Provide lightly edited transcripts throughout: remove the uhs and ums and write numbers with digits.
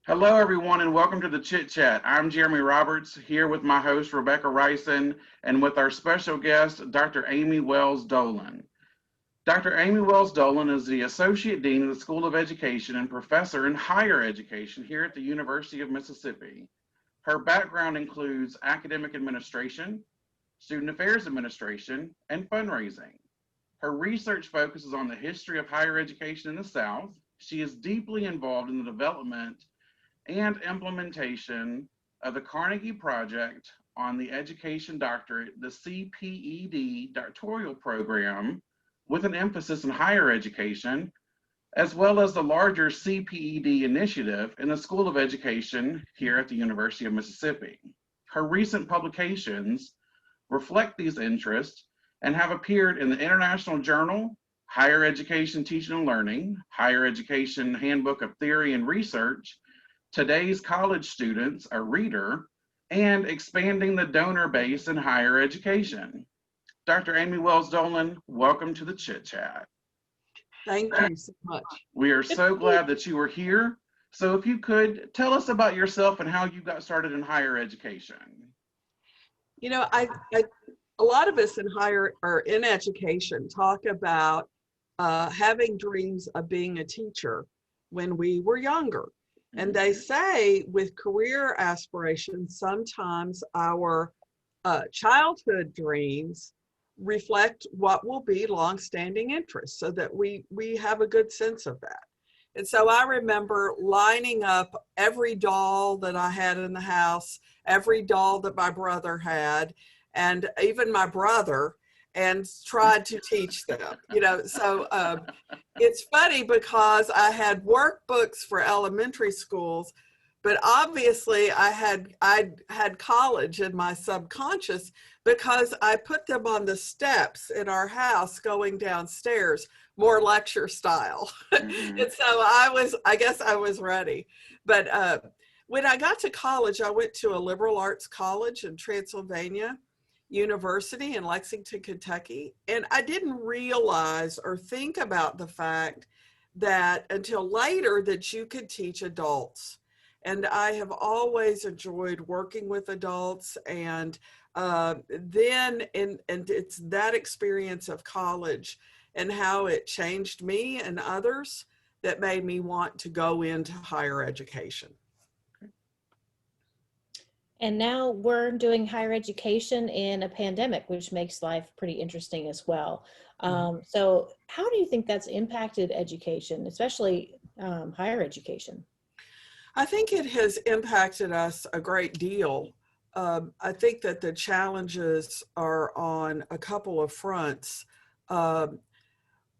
Hello, everyone, and welcome to the Chit Chat. I'm Jeremy Roberts, here with my host, Rebekah Reysen, and with our special guest, Dr. Amy Wells Dolan. Dr. Amy Wells Dolan is the Associate Dean of the School of Education and Professor in Higher Education here at the University of Mississippi. Her background includes academic administration, student affairs administration, and fundraising. Her research focuses on the history of higher education in the South. She is deeply involved in the development and implementation of the Carnegie Project on the Education Doctorate, the CPED doctoral program, with an emphasis in higher education, as well as the larger CPED initiative in the School of Education here at the University of Mississippi. Her recent publications reflect these interests and have appeared in the International Journal, Higher Education Teaching and Learning, Higher Education Handbook of Theory and Research, Today's College Students, a Reader, and Expanding the Donor Base in Higher Education. Dr. Amy Wells Dolan, welcome to the Chit Chat. Thank you so much. We are so glad that you are here. So if you could tell us about yourself and how you got started in higher education. You know, a lot of us in education talk about having dreams of being a teacher when we were younger. And they say with career aspirations, sometimes our childhood dreams reflect what will be longstanding interests so that we have a good sense of that. And so I remember lining up every doll that I had in the house, every doll that my brother had, and even my brother, and tried to teach them, so it's funny because I had workbooks for elementary schools, but obviously I had college in my subconscious because I put them on the steps in our house going downstairs, more lecture style. And so I guess I was ready. But when I got to college, I went to a liberal arts college in Transylvania University in Lexington, Kentucky. And I didn't realize or think about the fact that until later that you could teach adults. And I have always enjoyed working with adults. And then it's that experience of college and how it changed me and others that made me want to go into higher education. And now we're doing higher education in a pandemic, which makes life pretty interesting as well. So how do you think that's impacted education, especially higher education? I think it has impacted us a great deal. I think that the challenges are on a couple of fronts. I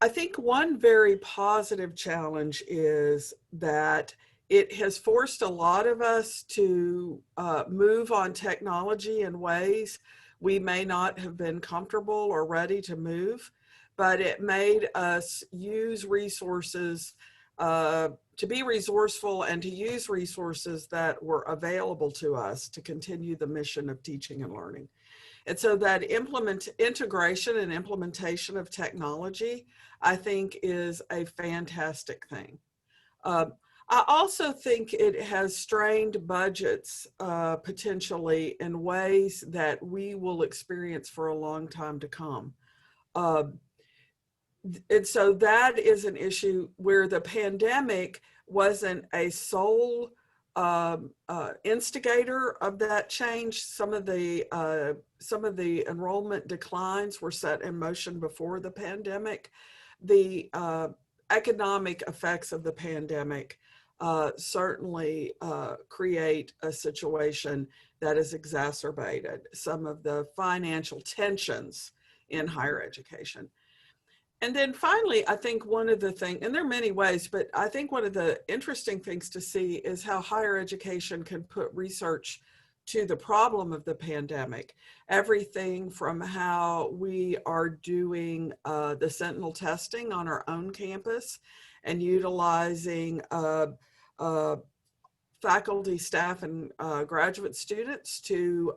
think one very positive challenge is that it has forced a lot of us to move on technology in ways we may not have been comfortable or ready to move, but it made us use resources, to be resourceful and to use resources that were available to us to continue the mission of teaching and learning. And so that integration and implementation of technology, I think, is a fantastic thing. I also think it has strained budgets potentially in ways that we will experience for a long time to come. And so that is an issue where the pandemic wasn't a sole instigator of that change. Some of the enrollment declines were set in motion before the pandemic. The economic effects of the pandemic certainly create a situation that has exacerbated some of the financial tensions in higher education. And then finally, I think one of the things, and there are many ways, but I think one of the interesting things to see is how higher education can put research to the problem of the pandemic. Everything from how we are doing the sentinel testing on our own campus and utilizing faculty, staff, and graduate students to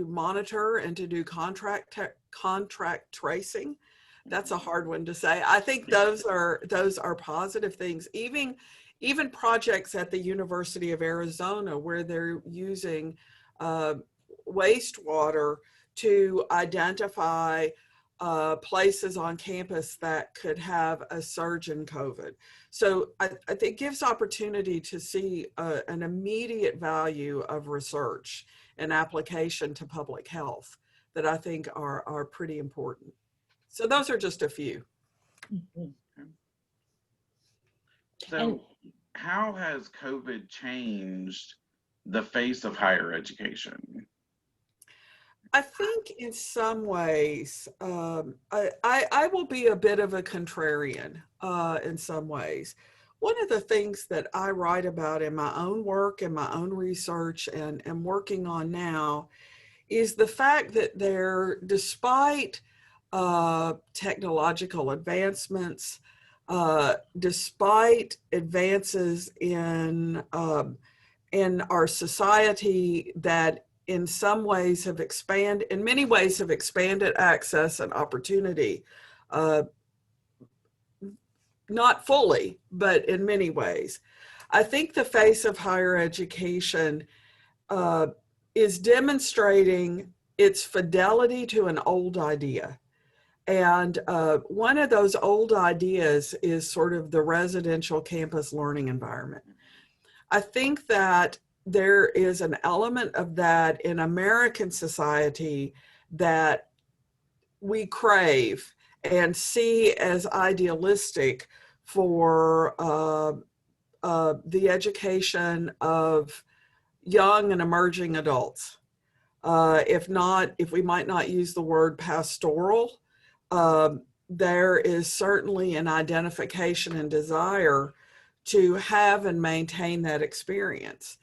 monitor and to do contract tracing. That's a hard one to say. I think those are positive things. Even even projects at the University of Arizona where they're using wastewater to identify places on campus that could have a surge in COVID. So I think it gives opportunity to see an immediate value of research and application to public health that I think are pretty important. So those are just a few. Mhm. So And how has COVID changed the face of higher education? I think in some ways, I will be a bit of a contrarian in some ways. One of the things that I write about in my own work and my own research and am working on now is the fact that despite technological advancements, despite advances in our society that in some ways in many ways have expanded access and opportunity, not fully, but in many ways. I think the face of higher education is demonstrating its fidelity to an old idea. And one of those old ideas is sort of the residential campus learning environment. I think that there is an element of that in American society that we crave and see as idealistic for the education of young and emerging adults. If we might not use the word pastoral, there is certainly an identification and desire to have and maintain that experience.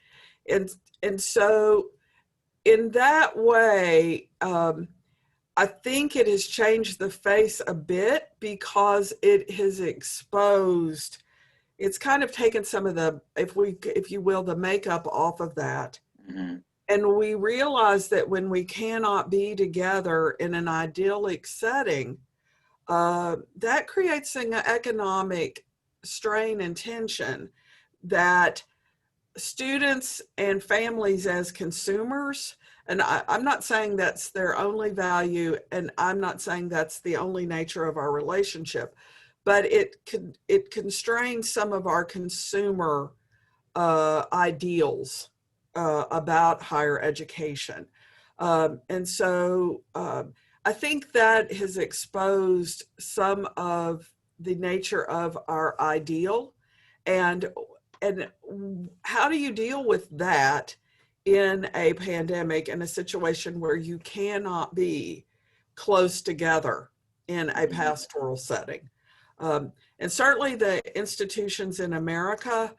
And so in that way, I think it has changed the face a bit because it has exposed, it's kind of taken some of the, if you will, the makeup off of that. Mm-hmm. And we realize that when we cannot be together in an idyllic setting, that creates an economic strain and tension that students and families as consumers, and I'm not saying that's their only value, and I'm not saying that's the only nature of our relationship, but it constrains some of our consumer ideals about higher education. And so I think that has exposed some of the nature of our ideal, and how do you deal with that in a pandemic, in a situation where you cannot be close together in a pastoral setting? And certainly the institutions in America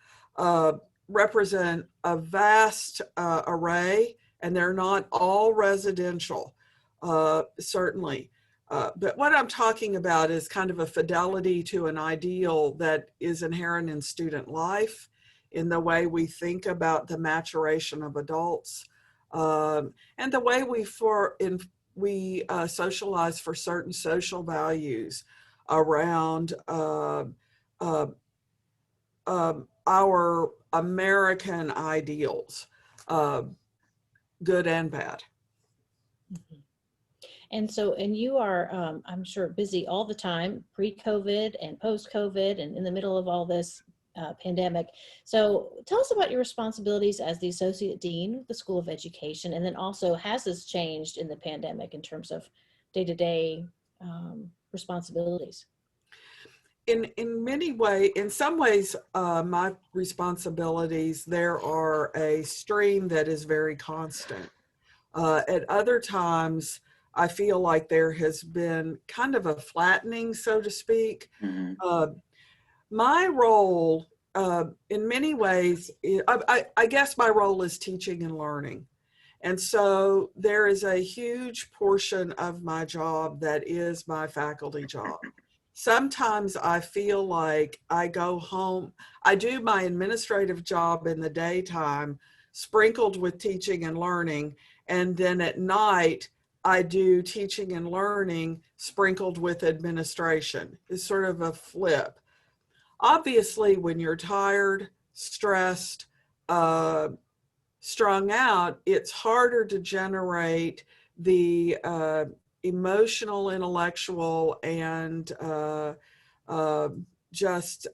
represent a vast array, and they're not all residential, certainly. But what I'm talking about is kind of a fidelity to an ideal that is inherent in student life, in the way we think about the maturation of adults, and the way we socialize for certain social values around our American ideals, good and bad. Mhm. And you are, I'm sure, busy all the time, pre-COVID and post-COVID, and in the middle of all this pandemic. So tell us about your responsibilities as the Associate Dean of the School of Education, and then also, has this changed in the pandemic in terms of day-to-day responsibilities? In many ways, in some ways, my responsibilities, there are a stream that is very constant. At other times, I feel like there has been kind of a flattening, so to speak. Mm-hmm. My role, in many ways, I guess my role is teaching and learning. And so there is a huge portion of my job that is my faculty job. Sometimes I feel like I go home, I do my administrative job in the daytime, sprinkled with teaching and learning, and then at night, I do teaching and learning sprinkled with administration. It's sort of a flip. Obviously, when you're tired, stressed, strung out, it's harder to generate the emotional, intellectual, and just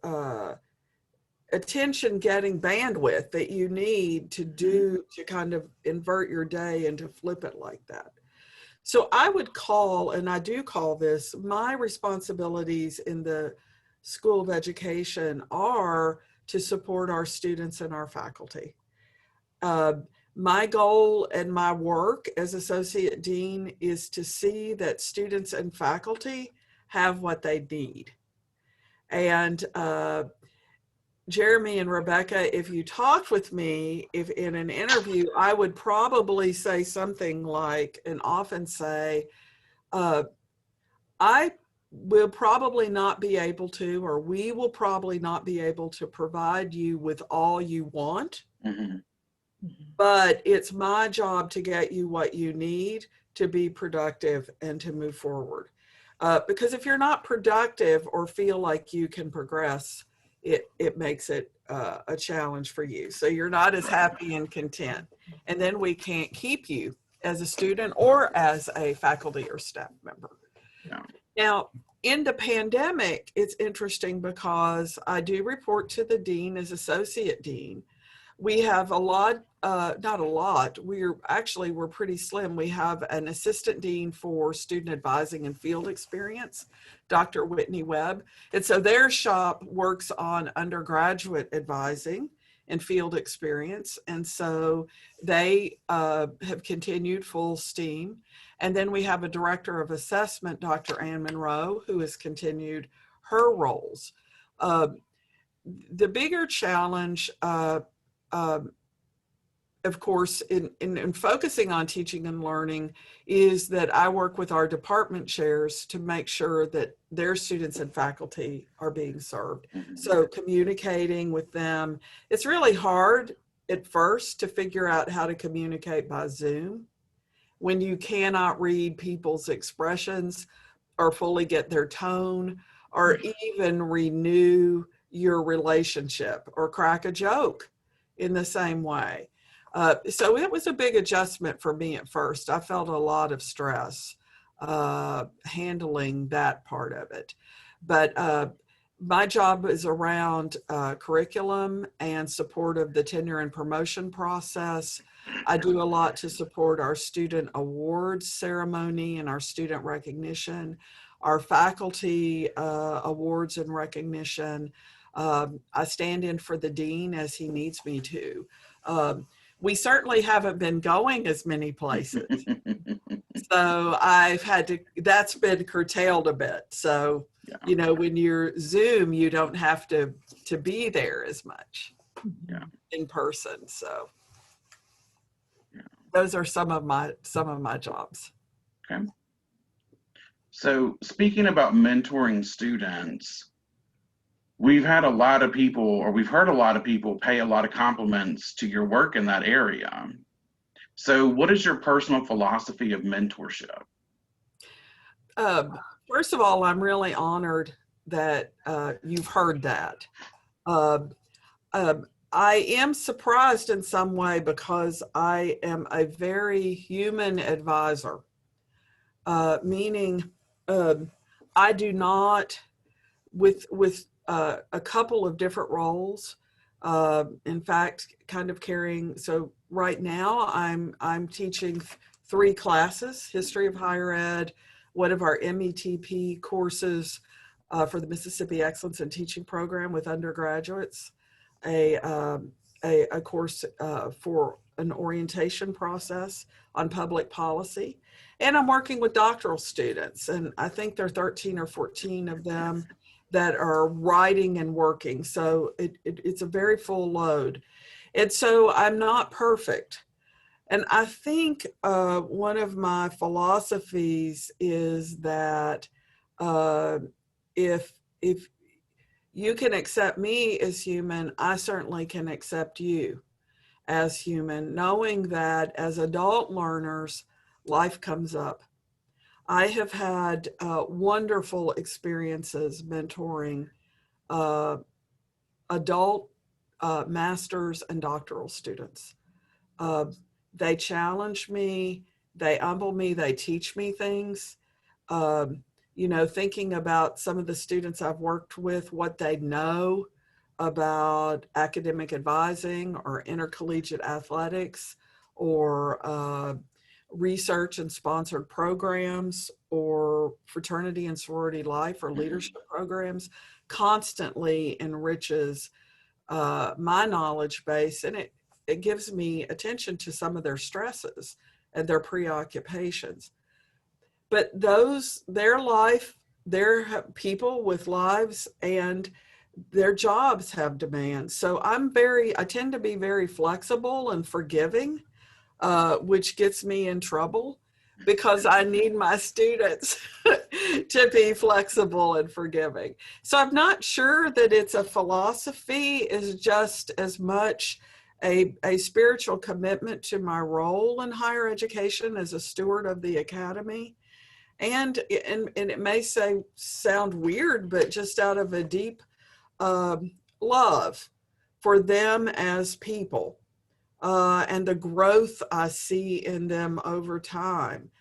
attention getting bandwidth that you need to do to kind of invert your day and to flip it like that. So I would call, and I do call this, my responsibilities in the School of Education are to support our students and our faculty. My goal and my work as Associate Dean is to see that students and faculty have what they need. And Jeremy and Rebekah, if you talked with me, if in an interview, I would probably say something like, and often say, I will probably not be able to, or we will probably not be able to provide you with all you want, but it's my job to get you what you need to be productive and to move forward. Because if you're not productive or feel like you can progress, it makes it a challenge for you. So you're not as happy and content. And then we can't keep you as a student or as a faculty or staff member. Yeah. Now, in the pandemic, it's interesting because I do report to the dean as associate dean. We have a lot, not a lot, we're pretty slim. We have an assistant dean for student advising and field experience, Dr. Whitney Webb. And so their shop works on undergraduate advising and field experience. And so they have continued full steam. And then we have a director of assessment, Dr. Ann Monroe, who has continued her roles. The bigger challenge, of course, in focusing on teaching and learning is that I work with our department chairs to make sure that their students and faculty are being served. So communicating with them, it's really hard at first to figure out how to communicate by Zoom when you cannot read people's expressions or fully get their tone or even renew your relationship or crack a joke in the same way. So it was a big adjustment for me at first. I felt a lot of stress handling that part of it. But my job is around curriculum and support of the tenure and promotion process. I do a lot to support our student awards ceremony and our student recognition, our faculty awards and recognition. I stand in for the dean as he needs me to. We certainly haven't been going as many places. So that's been curtailed a bit. So, you know, when you're Zoom, you don't have to be there as much in person. So those are some of my jobs. Okay. So speaking about mentoring students, we've heard a lot of people pay a lot of compliments to your work in that area. So what is your personal philosophy of mentorship? First of all, I'm really honored that you've heard that. I am surprised in some way because I am a very human advisor, meaning I do not, with a couple of different roles. In fact, kind of carrying, so right now I'm teaching 3 classes, History of Higher Ed, one of our METP courses for the Mississippi Excellence in Teaching Program with undergraduates, a course for an orientation process on public policy. And I'm working with doctoral students, and I think there are 13 or 14 of them that are writing and working. So it's a very full load. And so I'm not perfect. And I think one of my philosophies is that if you can accept me as human, I certainly can accept you as human, knowing that as adult learners, life comes up. I have had wonderful experiences mentoring adult master's and doctoral students. They challenge me, they humble me, they teach me things. You know, thinking about some of the students I've worked with, what they know about academic advising or intercollegiate athletics or research and sponsored programs or fraternity and sorority life or leadership programs constantly enriches my knowledge base, and it gives me attention to some of their stresses and their preoccupations. But their life, they're people with lives, and their jobs have demands. So I tend to be very flexible and forgiving, which gets me in trouble because I need my students to be flexible and forgiving. So I'm not sure that it's a philosophy, is just as much a spiritual commitment to my role in higher education as a steward of the academy. And it may sound weird, but just out of a deep love for them as people. And the growth I see in them over time.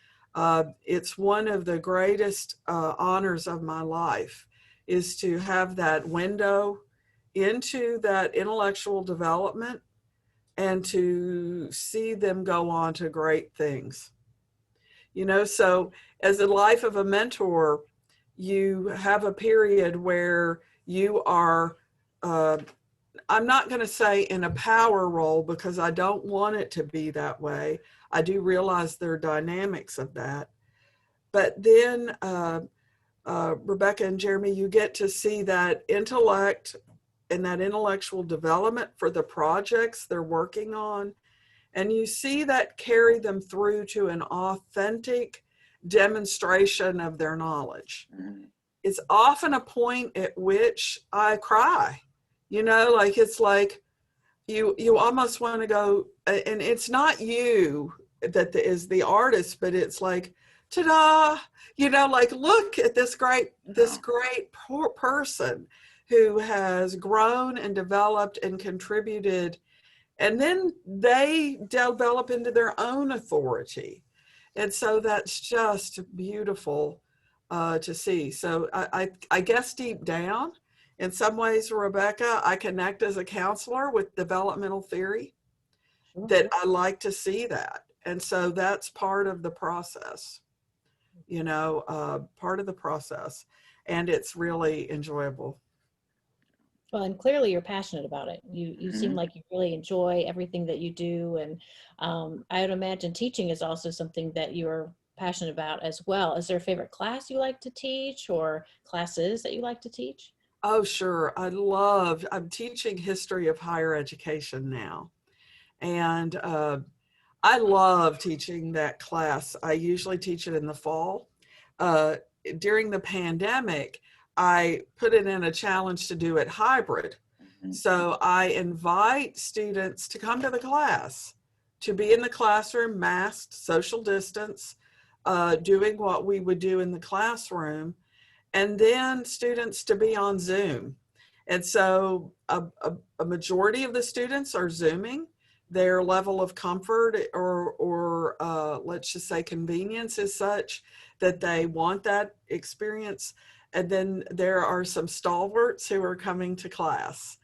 It's one of the greatest honors of my life, is to have that window into that intellectual development and to see them go on to great things. You know, so as the life of a mentor, you have a period where you are I'm not going to say in a power role, because I don't want it to be that way. I do realize there are dynamics of that. But then, Rebekah and Jeremy, you get to see that intellect and that intellectual development for the projects they're working on. And you see that carry them through to an authentic demonstration of their knowledge. It's often a point at which I cry. You know, like it's like you almost want to go, and it's not you that is the artist, but it's like, ta-da, you know, like, look at this great person who has grown and developed and contributed, and then they develop into their own authority. And so that's just beautiful to see. So I guess deep down, in some ways, Rebekah, I connect as a counselor with developmental theory, that I like to see that. And so that's part of the process, you know, part of the process. And it's really enjoyable. Well, and clearly you're passionate about it. You seem like you really enjoy everything that you do. And I would imagine teaching is also something that you're passionate about as well. Is there a favorite class you like to teach, or classes that you like to teach? Oh, sure. I'm teaching history of higher education now. And I love teaching that class. I usually teach it in the fall. During the pandemic, I put it in a challenge to do it hybrid. So I invite students to come to the class, to be in the classroom, masked, social distance, doing what we would do in the classroom, and then students to be on Zoom. And so a majority of the students are Zooming. Their level of comfort or let's just say convenience is such that they want that experience. And then there are some stalwarts who are coming to class.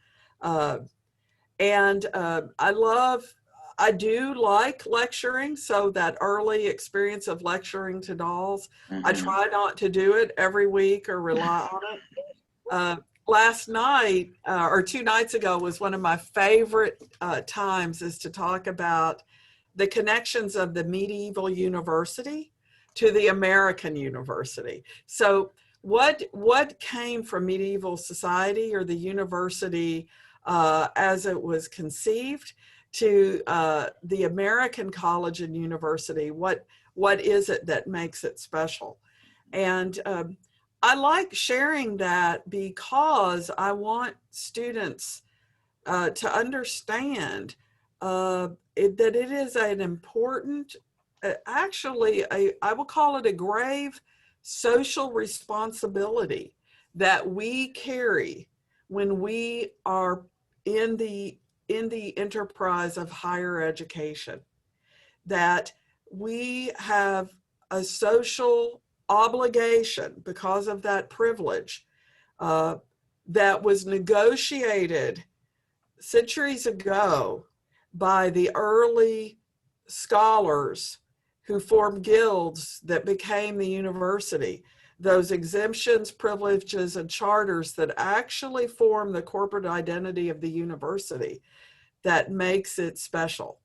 I do like lecturing, so that early experience of lecturing to dolls, I try not to do it every week or rely on it. Last night, or 2 nights ago, was one of my favorite times, is to talk about the connections of the medieval university to the American university. So what came from medieval society or the university as it was conceived to the American college and university? What is it that makes it special? And I like sharing that because I want students to understand that it is an important, I will call it a grave social responsibility that we carry when we are in the enterprise of higher education, that we have a social obligation because of that privilege that was negotiated centuries ago by the early scholars who formed guilds that became the university. Those exemptions, privileges, and charters that actually form the corporate identity of the university that makes it special.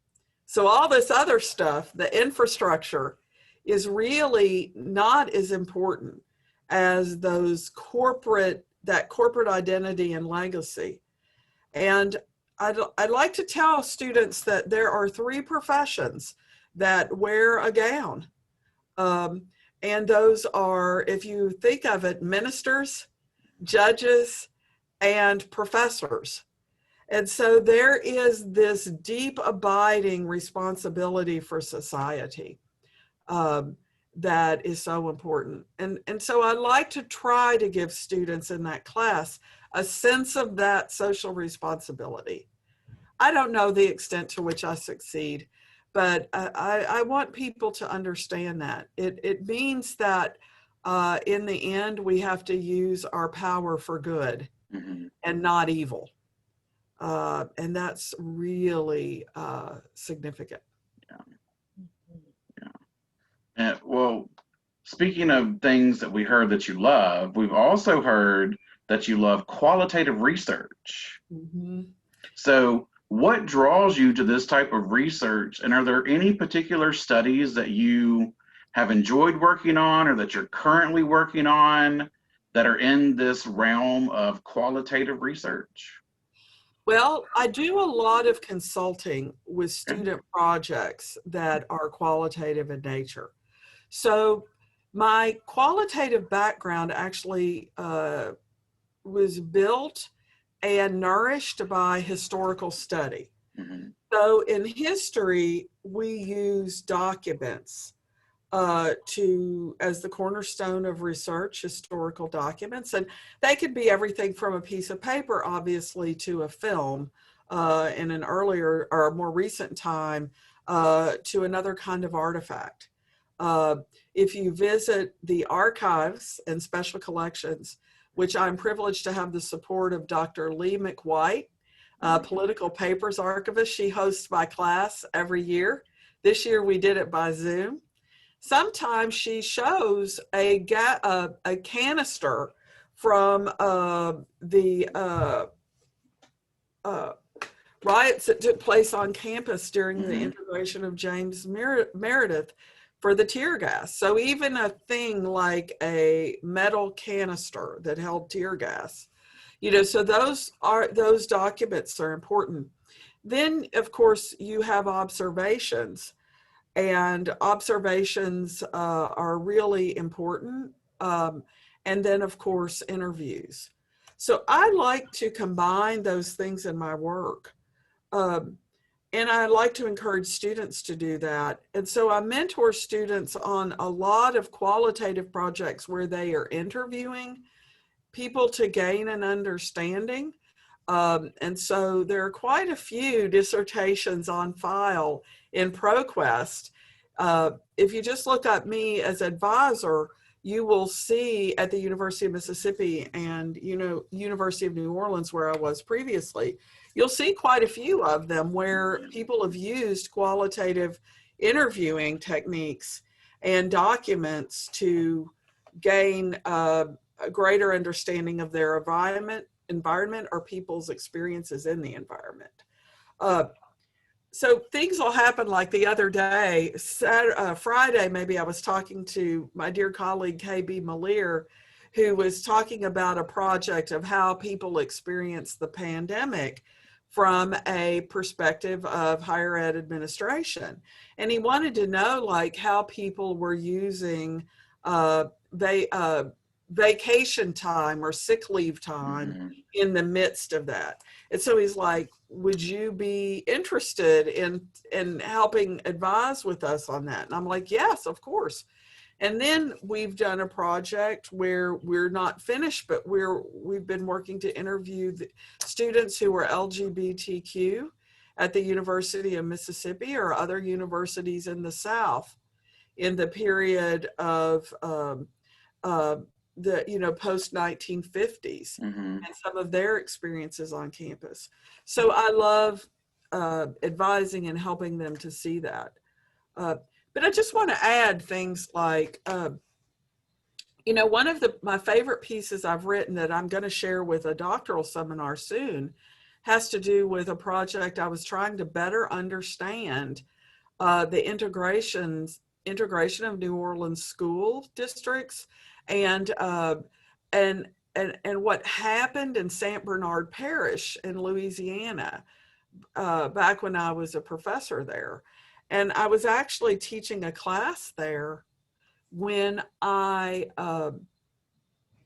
So all this other stuff, the infrastructure, is really not as important as that corporate identity and legacy. And I'd like to tell students that there are 3 professions that wear a gown. And those are, if you think of it, ministers, judges, and professors. And so there is this deep abiding responsibility for society that is so important. And so I like to try to give students in that class a sense of that social responsibility. I don't know the extent to which I succeed, but I want people to understand that. It means that in the end, we have to use our power for good and not evil. And that's really significant. And, well, speaking of things that we heard that you love, we've also heard that you love qualitative research. So what draws you to this type of research? And are there any particular studies that you have enjoyed working on or that you're currently working on that are in this realm of qualitative research? Well, I do a lot of consulting with student projects that are qualitative in nature. So my qualitative background actually was built and nourished by historical study. So in history, we use documents as the cornerstone of research, historical documents. And they could be everything from a piece of paper, obviously, to a film in an earlier or more recent time to another kind of artifact. If you visit the archives and special collections, which I'm privileged to have the support of Dr. Lee McWhite, Political Papers archivist. She hosts my class every year. This year we did it by Zoom. Sometimes she shows a canister from the riots that took place on campus during the integration of James Meredith for the tear gas. So even a thing like a metal canister that held tear gas, so those documents are important. Then, of course, you have observations. And observations are really important. And then, of course, interviews. So I like to combine those things in my work. And I like to encourage students to do that. And so I mentor students on a lot of qualitative projects where they are interviewing people to gain an understanding. And so there are quite a few dissertations on file in ProQuest. If you just look up me as advisor, you will see at the University of Mississippi and University of New Orleans, where I was previously, you'll see quite a few of them where people have used qualitative interviewing techniques and documents to gain a greater understanding of their environment or people's experiences in the environment. So things will happen like the other day, Friday, maybe I was talking to my dear colleague, KB Malir, who was talking about a project of how people experience the pandemic from a perspective of higher ed administration. And he wanted to know like how people were using vacation time or sick leave time in the midst of that. And so he's like, would you be interested in helping advise with us on that? And I'm like, yes, of course. And then we've done a project where we're not finished, but we've been working to interview the students who were LGBTQ at the University of Mississippi or other universities in the South in the period of the post 1950s and some of their experiences on campus. So I love advising and helping them to see that. But I just want to add things like, one of my favorite pieces I've written that I'm going to share with a doctoral seminar soon has to do with a project I was trying to better understand the integration of New Orleans school districts and what happened in St. Bernard Parish in Louisiana back when I was a professor there. And I was actually teaching a class there when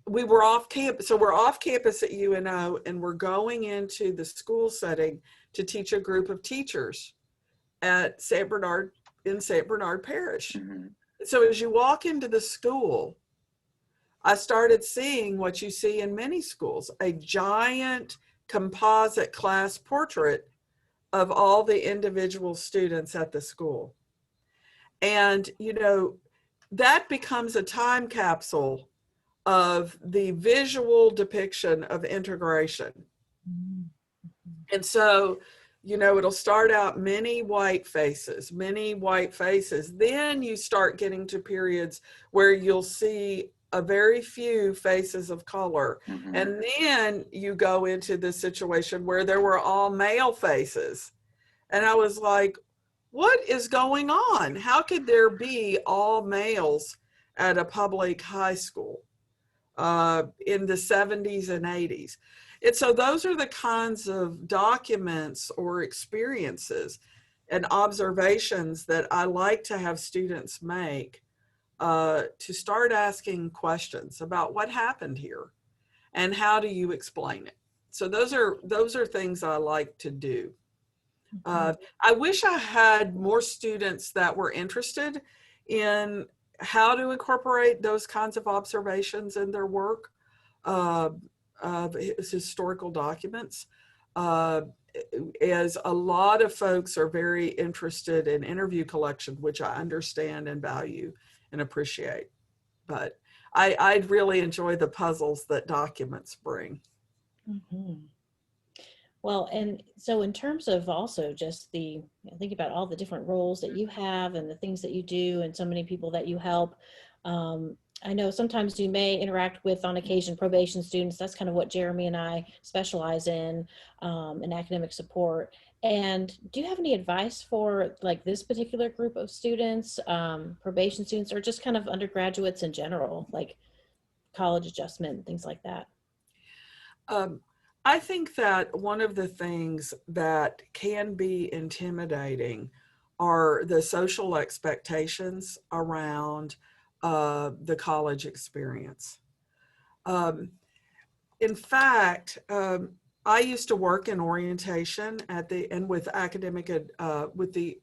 we were off campus. So we're off campus at UNO and we're going into the school setting to teach a group of teachers at St. Bernard Parish. So as you walk into the school, I started seeing what you see in many schools, a giant composite class portrait of all the individual students at the school. And, that becomes a time capsule of the visual depiction of integration. And so, it'll start out many white faces. Then you start getting to periods where you'll see a very few faces of color. And then you go into the situation where there were all male faces. And I was like, what is going on? How could there be all males at a public high school in the 70s and 80s? And so those are the kinds of documents or experiences and observations that I like to have students make to start asking questions about what happened here and how do you explain it. So those are things I like to do. I wish I had more students that were interested in how to incorporate those kinds of observations in their work of historical documents, as a lot of folks are very interested in interview collection, which I understand and value and appreciate. But I really enjoy the puzzles that documents bring. Well, and so in terms of also just think about all the different roles that you have and the things that you do and so many people that you help. I know sometimes you may interact with, on occasion, probation students. That's kind of what Jeremy and I specialize in academic support. And do you have any advice for like this particular group of students, probation students, or just kind of undergraduates in general, like college adjustment, things like that? I think that one of the things that can be intimidating are the social expectations around the college experience. In fact, I used to work in orientation with academic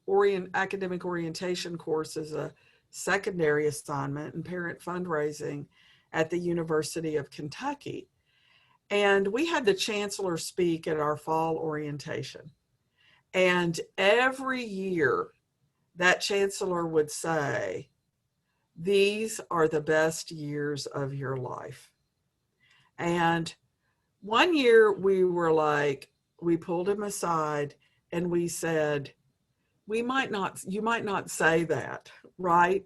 orientation course as a secondary assignment and parent fundraising at the University of Kentucky. And we had the chancellor speak at our fall orientation. And every year that chancellor would say, "These are the best years of your life." And one year we pulled him aside and we said, you might not say that, right?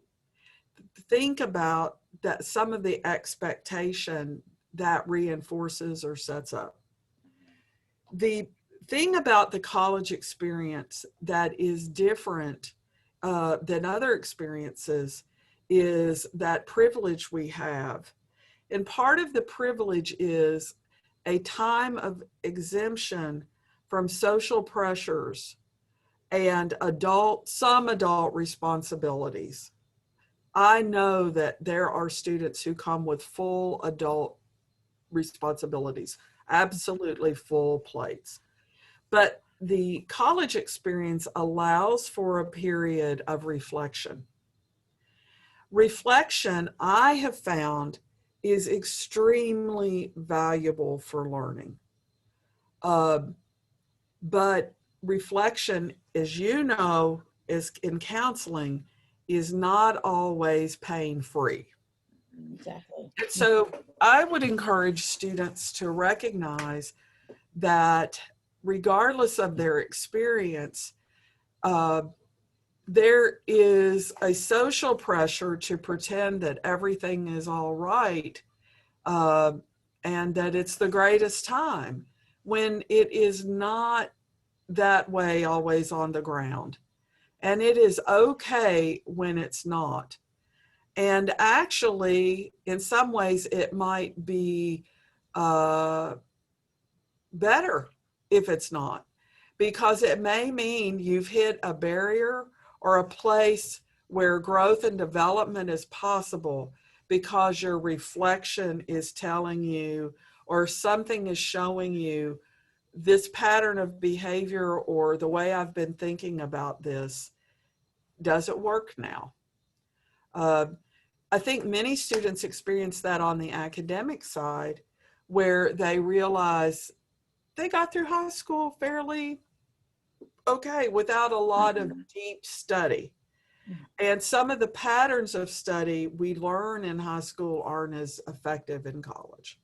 Think about that, some of the expectation that reinforces or sets up. The thing about the college experience that is different than other experiences is that privilege we have. And part of the privilege is a time of exemption from social pressures and some adult responsibilities. I know that there are students who come with full adult responsibilities, absolutely full plates. But the college experience allows for a period of reflection reflection, I have found, is extremely valuable for learning. But reflection, as you know, is in counseling, is not always pain-free. Exactly. So I would encourage students to recognize that regardless of their experience, there is a social pressure to pretend that everything is all right, and that it's the greatest time, when it is not that way always on the ground. And it is okay when it's not. And actually, in some ways, it might be better if it's not, because it may mean you've hit a barrier or a place where growth and development is possible because your reflection is telling you, or something is showing you, this pattern of behavior or the way I've been thinking about this doesn't work now. I think many students experience that on the academic side, where they realize they got through high school fairly okay without a lot of deep study. And some of the patterns of study we learn in high school aren't as effective in college.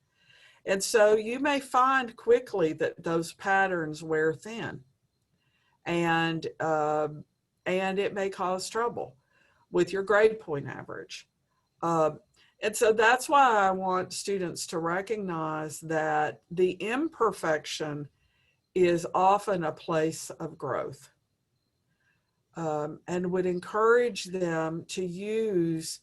And so you may find quickly that those patterns wear thin, and it may cause trouble with your grade point average. And so that's why I want students to recognize that the imperfection is often a place of growth, and would encourage them to use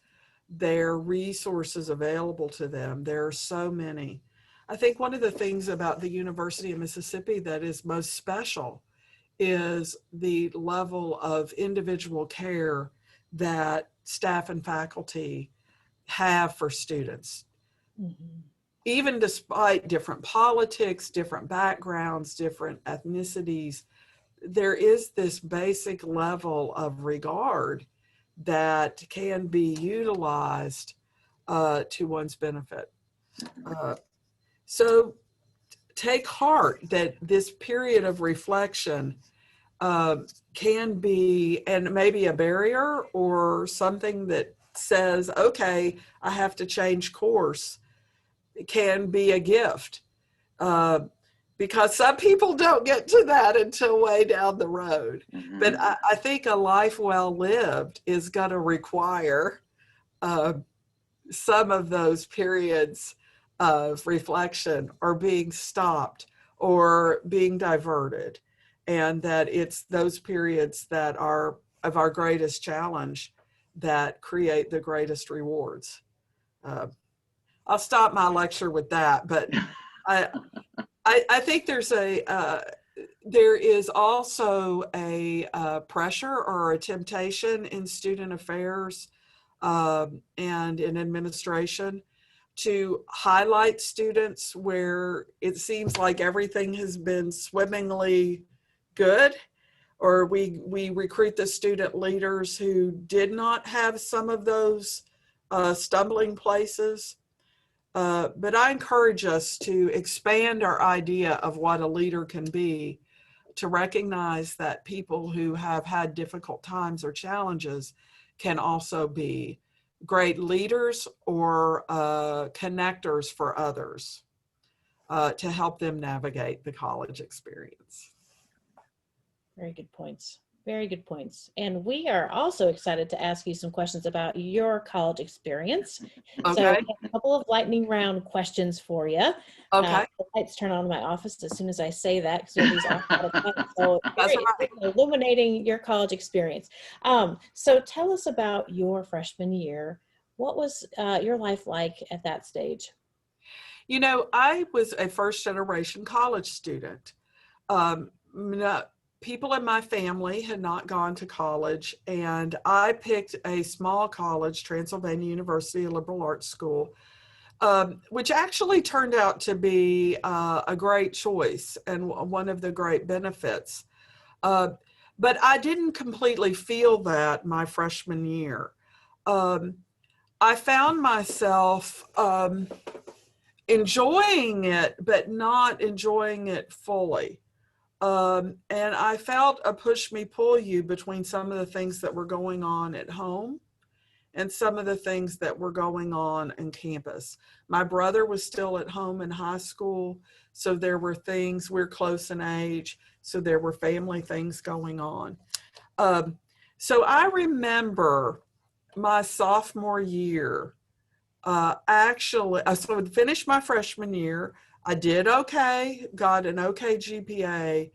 their resources available to them. There are so many. I think one of the things about the University of Mississippi that is most special is the level of individual care that staff and faculty have for students. Mm-hmm. Even despite different politics, different backgrounds, different ethnicities, there is this basic level of regard that can be utilized to one's benefit. So take heart that this period of reflection can be, and maybe a barrier or something that says, okay, I have to change course. It can be a gift, because some people don't get to that until way down the road. Mm-hmm. But I think a life well lived is going to require some of those periods of reflection or being stopped or being diverted. And that it's those periods that are of our greatest challenge that create the greatest rewards. I'll stop my lecture with that, but I think there is also a pressure or a temptation in student affairs and in administration to highlight students where it seems like everything has been swimmingly good, or we recruit the student leaders who did not have some of those stumbling places. But I encourage us to expand our idea of what a leader can be, to recognize that people who have had difficult times or challenges can also be great leaders or connectors for others to help them navigate the college experience. Very good points. Very good points. And we are also excited to ask you some questions about your college experience. Okay. So we have a couple of lightning round questions for you. Okay. The lights turn on in my office as soon as I say that, because these are so That's right. illuminating your college experience. So tell us about your freshman year. What was your life like at that stage? You know, I was a first generation college student. People in my family had not gone to college, and I picked a small college, Transylvania University, a liberal arts school, which actually turned out to be a great choice and one of the great benefits. But I didn't completely feel that my freshman year. I found myself enjoying it, but not enjoying it fully. And I felt a push me pull you between some of the things that were going on at home and some of the things that were going on in campus. My brother was still at home in high school, so there were things, we're close in age, so there were family things going on. So I remember my sophomore year, actually, so I finished my freshman year. I did okay, got an okay GPA,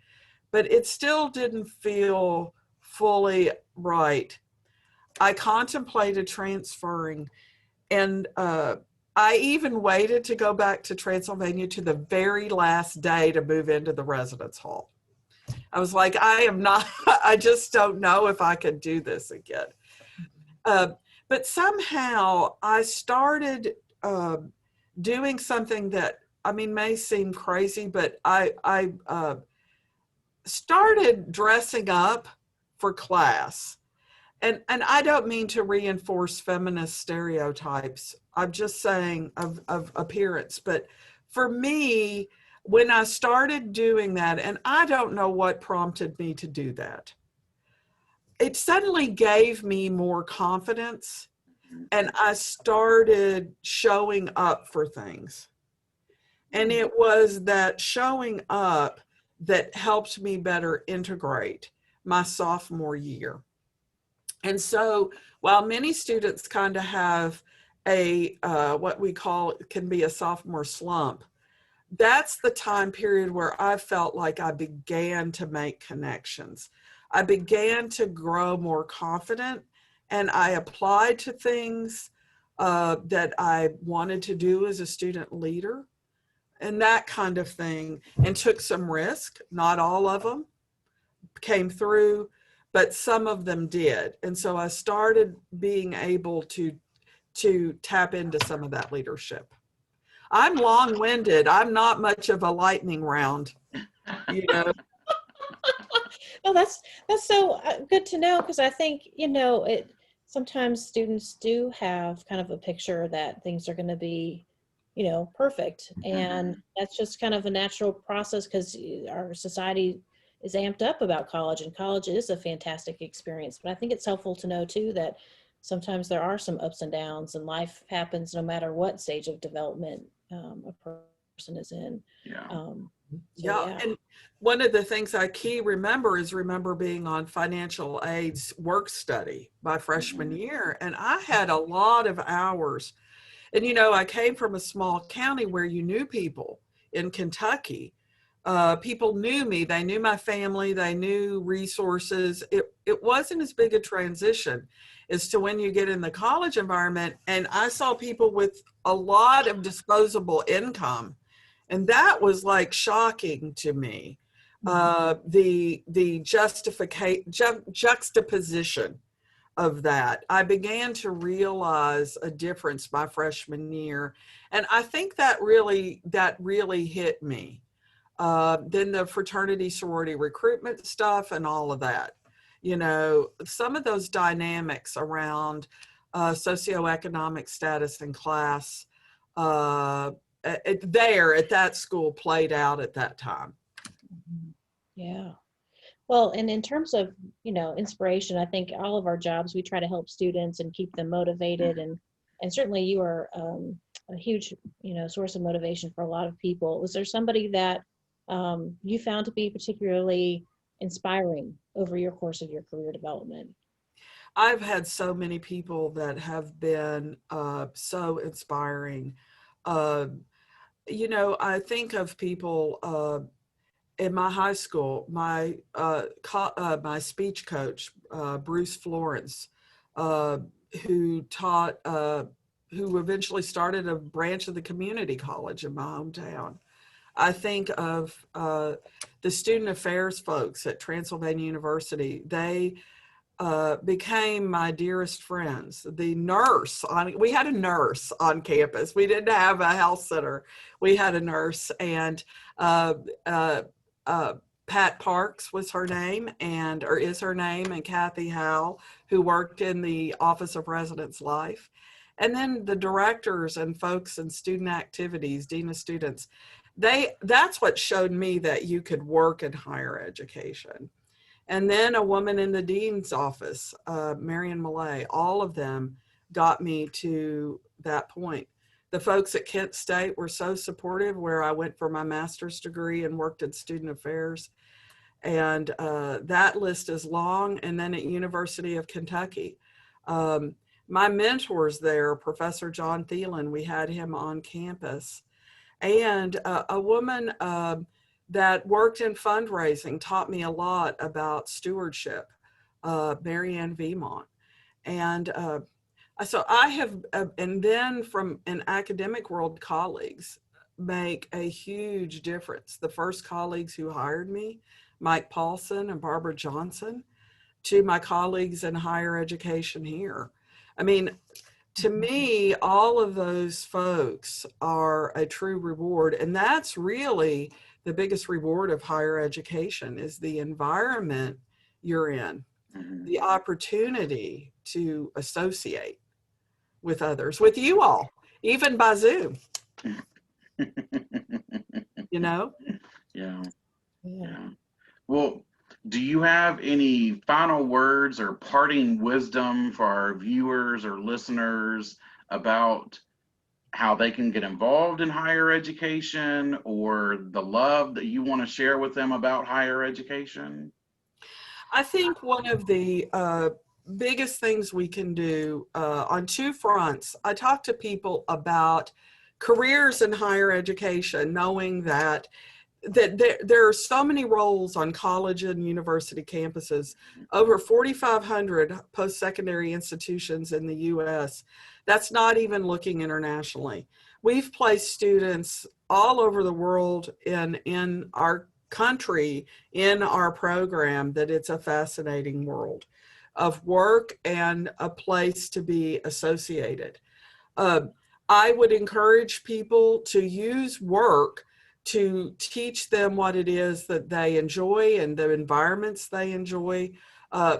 but it still didn't feel fully right. I contemplated transferring, and I even waited to go back to Transylvania to the very last day to move into the residence hall. I was like, I am not, I just don't know if I could do this again. But somehow I started doing something that, I mean, may seem crazy, but I started dressing up for class. And I don't mean to reinforce feminist stereotypes. I'm just saying of appearance. But for me, when I started doing that, and I don't know what prompted me to do that, it suddenly gave me more confidence, and I started showing up for things. And it was that showing up that helped me better integrate my sophomore year. And so while many students kind of have a what we call can be a sophomore slump, that's the time period where I felt like I began to make connections. I began to grow more confident, and I applied to things that I wanted to do as a student leader and that kind of thing, and took some risk. Not all of them came through, but some of them did. And so I started being able to tap into some of that leadership. I'm long-winded. I'm not much of a lightning round, you know. Well, that's so good to know, because I think, sometimes students do have kind of a picture that things are going to be, perfect. And that's just kind of a natural process, because our society is amped up about college, and college is a fantastic experience. But I think it's helpful to know too that sometimes there are some ups and downs, and life happens no matter what stage of development a person is in. Yeah. Yeah. And one of the things I remember being on financial aid's work study my freshman year. And I had a lot of hours. And, I came from a small county where you knew people in Kentucky. People knew me. They knew my family. They knew resources. It wasn't as big a transition as to when you get in the college environment. And I saw people with a lot of disposable income. And that was like shocking to me. The juxtaposition of that. I began to realize a difference my freshman year. And I think that really hit me. Then the fraternity sorority recruitment stuff and all of that. Some of those dynamics around socioeconomic status and class at that school played out at that time. Yeah. Well, and in terms of, inspiration, I think all of our jobs, we try to help students and keep them motivated. And certainly you are a huge, source of motivation for a lot of people. Was there somebody that you found to be particularly inspiring over your course of your career development? I've had so many people that have been so inspiring. I think of people in my high school, my speech coach, Bruce Florence, who eventually started a branch of the community college in my hometown. I think of the student affairs folks at Transylvania University. They became my dearest friends. The nurse we had a nurse on campus. We didn't have a health center. We had a nurse, and Pat Parks was her name, is her name, and Kathy Howell, who worked in the Office of Residence Life. And then the directors and folks in student activities, dean of students, that's what showed me that you could work in higher education. And then a woman in the dean's office, Marion Millay, all of them got me to that point. The folks at Kent State were so supportive, where I went for my master's degree and worked in student affairs. And that list is long. And then at University of Kentucky, my mentors there, Professor John Thielen, we had him on campus. And a woman that worked in fundraising taught me a lot about stewardship, Marianne Vemont. And so I have, and then from an academic world, colleagues make a huge difference. The first colleagues who hired me, Mike Paulson and Barbara Johnson, to my colleagues in higher education here. I mean, to me, all of those folks are a true reward. And that's really the biggest reward of higher education, is the environment you're in, the opportunity to associate with others, with you all, even by Zoom. You know? Yeah. Yeah. Well, do you have any final words or parting wisdom for our viewers or listeners about how they can get involved in higher education, or the love that you want to share with them about higher education? I think one of the biggest things we can do on two fronts, I talk to people about careers in higher education, knowing that there are so many roles on college and university campuses, over 4,500 post-secondary institutions in the US. That's not even looking internationally. We've placed students all over the world in our country, in our program, that it's a fascinating world of work and a place to be associated. I would encourage people to use work to teach them what it is that they enjoy and the environments they enjoy,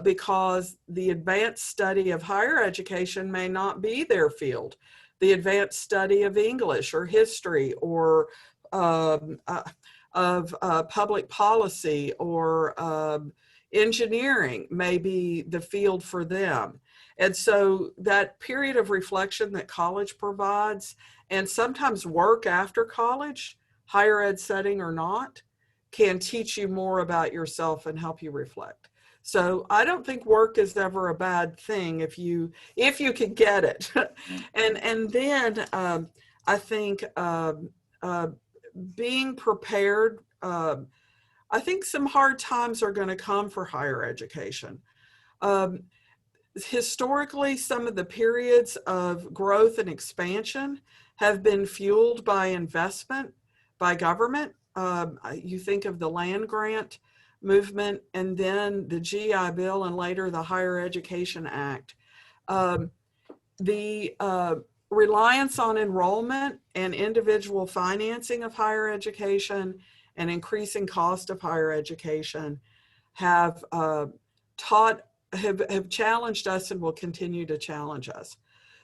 because the advanced study of higher education may not be their field. The advanced study of English or history or of public policy or engineering may be the field for them. And so that period of reflection that college provides, and sometimes work after college, higher ed setting or not, can teach you more about yourself and help you reflect. So I don't think work is ever a bad thing if you can get it. and then I think being prepared. I think some hard times are going to come for higher education. Historically, some of the periods of growth and expansion have been fueled by investment by government. You think of the land grant movement, and then the GI Bill, and later the Higher Education Act. The reliance on enrollment and individual financing of higher education and increasing cost of higher education have challenged us and will continue to challenge us.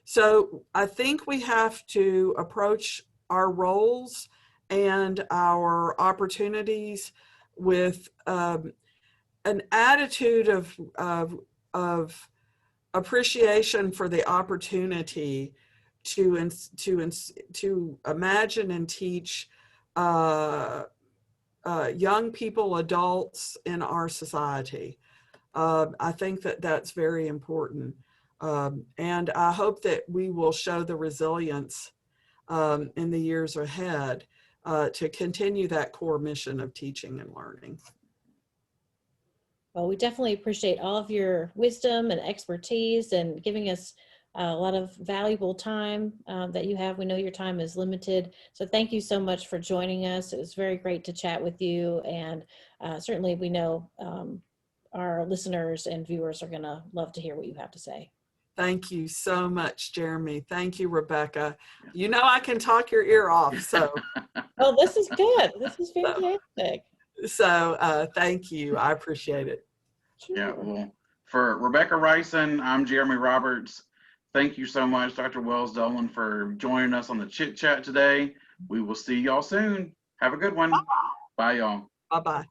So I think we have to approach our roles and our opportunities with an attitude of appreciation for the opportunity to imagine and teach young people, adults in our society. I think that that's very important. And I hope that we will show the resilience in the years ahead to continue that core mission of teaching and learning. Well, we definitely appreciate all of your wisdom and expertise and giving us a lot of valuable time that you have. We know your time is limited. So thank you so much for joining us. It was very great to chat with you. And certainly we know our listeners and viewers are going to love to hear what you have to say. Thank you so much, Jeremy. Thank you, Rebekah. You know I can talk your ear off, so. Oh, this is good. This is fantastic. So thank you. I appreciate it. Sure. Yeah, well, for Rebekah Reysen, I'm Jeremy Roberts. Thank you so much, Dr. Wells Dolan, for joining us on the Chit Chat today. We will see y'all soon. Have a good one. Bye, y'all. Bye-bye.